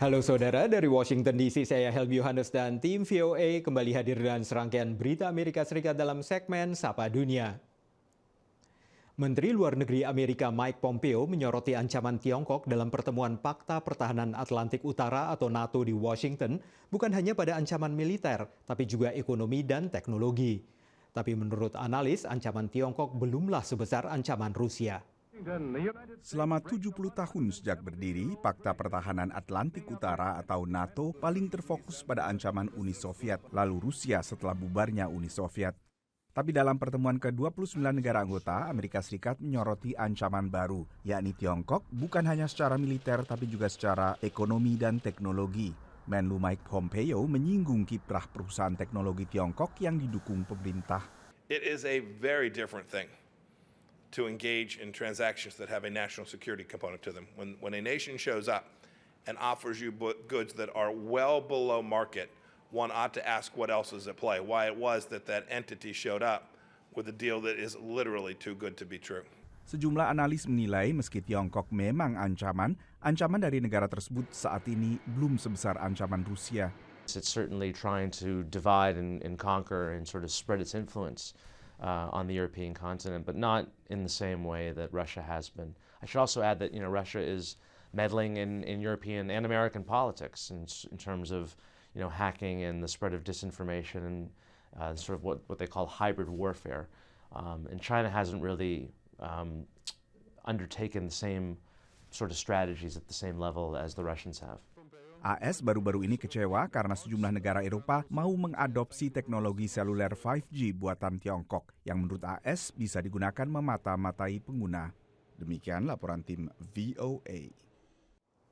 Halo saudara, dari Washington DC saya Helmi Yohanes dan tim VOA kembali hadir dengan serangkaian berita Amerika Serikat dalam segmen Sapa Dunia. Menteri Luar Negeri Amerika Mike Pompeo menyoroti ancaman Tiongkok dalam pertemuan Pakta Pertahanan Atlantik Utara atau NATO di Washington, bukan hanya pada ancaman militer, tapi juga ekonomi dan teknologi. Tapi menurut analis, ancaman Tiongkok belumlah sebesar ancaman Rusia. Selama 70 tahun sejak berdiri, Pakta Pertahanan Atlantik Utara atau NATO paling terfokus pada ancaman Uni Soviet, lalu Rusia setelah bubarnya Uni Soviet. Tapi dalam pertemuan ke-29 negara anggota, Amerika Serikat menyoroti ancaman baru, yakni Tiongkok bukan hanya secara militer tapi juga secara ekonomi dan teknologi. Menlu Mike Pompeo menyinggung kiprah perusahaan teknologi Tiongkok yang didukung pemerintah. It is a very different thing to engage in transactions that have a national security component to them. When a nation shows up and offers you goods that are well below market, one ought to ask what else is at play, why it was that entity showed up with a deal that is literally too good to be true. Sejumlah analis menilai meski Tiongkok memang ancaman dari negara tersebut saat ini belum sebesar ancaman Rusia. It's certainly trying to divide and conquer and sort of spread its influence on the European continent, but not in the same way that Russia has been. I should also add that Russia is meddling in European and American politics in terms of hacking and the spread of disinformation and sort of what they call hybrid warfare. And China hasn't really undertaken the same sort of strategies at the same level as the Russians have. AS baru-baru ini kecewa karena sejumlah negara Eropa mau mengadopsi teknologi seluler 5G buatan Tiongkok yang menurut AS bisa digunakan memata-matai pengguna. Demikian laporan tim VOA.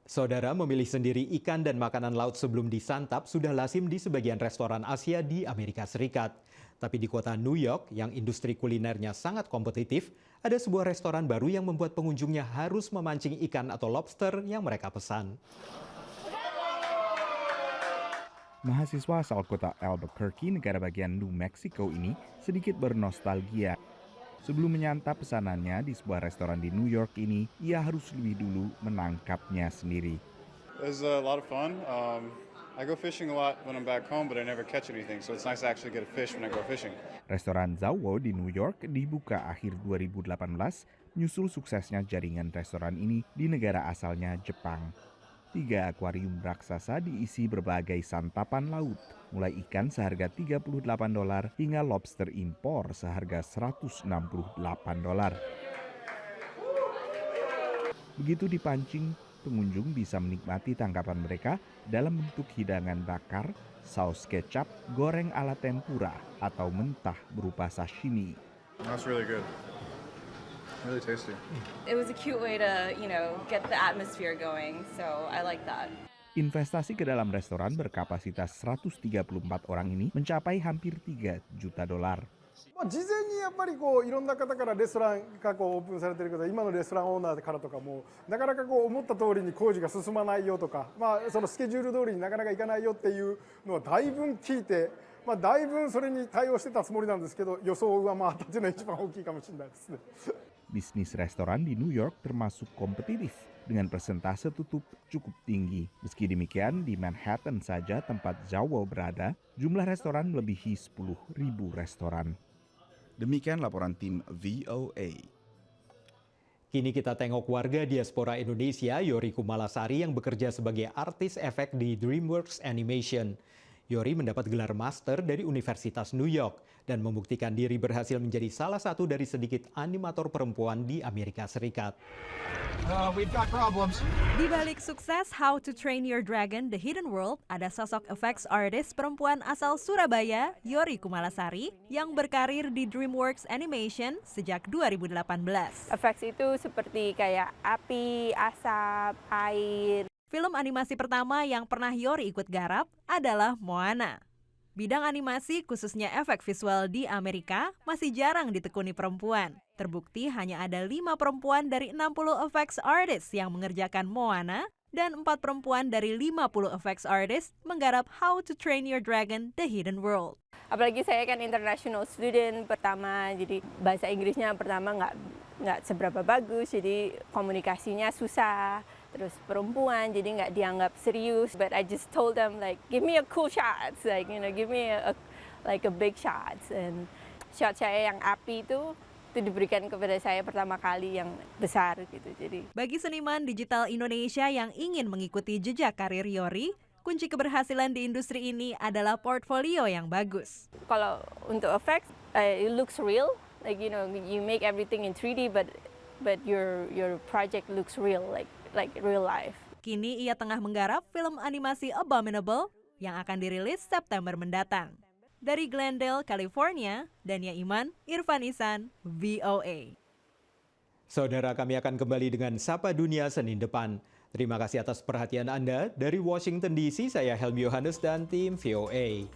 Saudara, memilih sendiri ikan dan makanan laut sebelum disantap sudah lazim di sebagian restoran Asia di Amerika Serikat. Tapi di kota New York yang industri kulinernya sangat kompetitif, ada sebuah restoran baru yang membuat pengunjungnya harus memancing ikan atau lobster yang mereka pesan. Mahasiswa asal kota Albuquerque, negara bagian New Mexico ini sedikit bernostalgia. Sebelum menyantap pesanannya di sebuah restoran di New York ini, ia harus lebih dulu menangkapnya sendiri. It was a lot of fun. I go fishing a lot when I'm back home, but I never catch anything, so it's nice to actually get a fish when I go fishing. Restoran Zawo di New York dibuka akhir 2018, nyusul suksesnya jaringan restoran ini di negara asalnya Jepang. 3 akuarium raksasa diisi berbagai santapan laut, mulai ikan seharga $38 hingga lobster impor seharga $168. Begitu dipancing, pengunjung bisa menikmati tangkapan mereka dalam bentuk hidangan bakar, saus kecap, goreng ala tempura, atau mentah berupa sashimi. That's really good. Really tasty. It was a cute way to, get the atmosphere going, so I like that. Investasi ke dalam restoran berkapasitas 134 orang ini mencapai hampir $3 juta. 事前にやっぱりいろんな方からレストランがオープンされている方、今のレストランオーナーからとかもなかなか思った通りに工事が進まないよとか、そのスケジュール通りになかなかいかないよっていうのはだいぶ聞いて、だいぶそれに対応してたつもりなんですけど、予想を上回ったっていうのが一番大きいかもしれないですね。Bisnis restoran di New York termasuk kompetitif dengan persentase tutup cukup tinggi. Meski demikian, di Manhattan saja tempat Zawo berada, jumlah restoran melebihi 10.000 restoran. Demikian laporan tim VOA. Kini kita tengok warga diaspora Indonesia, Yori Kumalasari yang bekerja sebagai artis efek di DreamWorks Animation. Yori mendapat gelar master dari Universitas New York dan membuktikan diri berhasil menjadi salah satu dari sedikit animator perempuan di Amerika Serikat. Di balik sukses How to Train Your Dragon: The Hidden World, ada sosok effects artist perempuan asal Surabaya, Yori Kumalasari, yang berkarir di DreamWorks Animation sejak 2018. Effects itu seperti kayak api, asap, air. Film animasi pertama yang pernah Yori ikut garap adalah Moana. Bidang animasi, khususnya efek visual di Amerika, masih jarang ditekuni perempuan. Terbukti hanya ada 5 perempuan dari 60 effects artist yang mengerjakan Moana, dan 4 perempuan dari 50 effects artist menggarap How to Train Your Dragon: The Hidden World. Apalagi saya kan international student pertama, jadi bahasa Inggrisnya pertama nggak seberapa bagus, jadi komunikasinya susah. terus perempuan, jadi nggak dianggap serius. But I just told them like, give me a cool shot, like give me a big shot. And shot saya yang api itu diberikan kepada saya pertama kali yang besar gitu. Jadi bagi seniman digital Indonesia yang ingin mengikuti jejak karir Yori, kunci keberhasilan di industri ini adalah portfolio yang bagus. Kalau untuk effects, it looks real. Like you make everything in 3D, but your project looks real, like real life. Kini ia tengah menggarap film animasi Abominable yang akan dirilis September mendatang. Dari Glendale, California, Dania Iman, Irfan Ihsan, VOA. Saudara, kami akan kembali dengan Sapa Dunia Senin depan. Terima kasih atas perhatian Anda. Dari Washington DC, saya Helmi Yohanes dan tim VOA.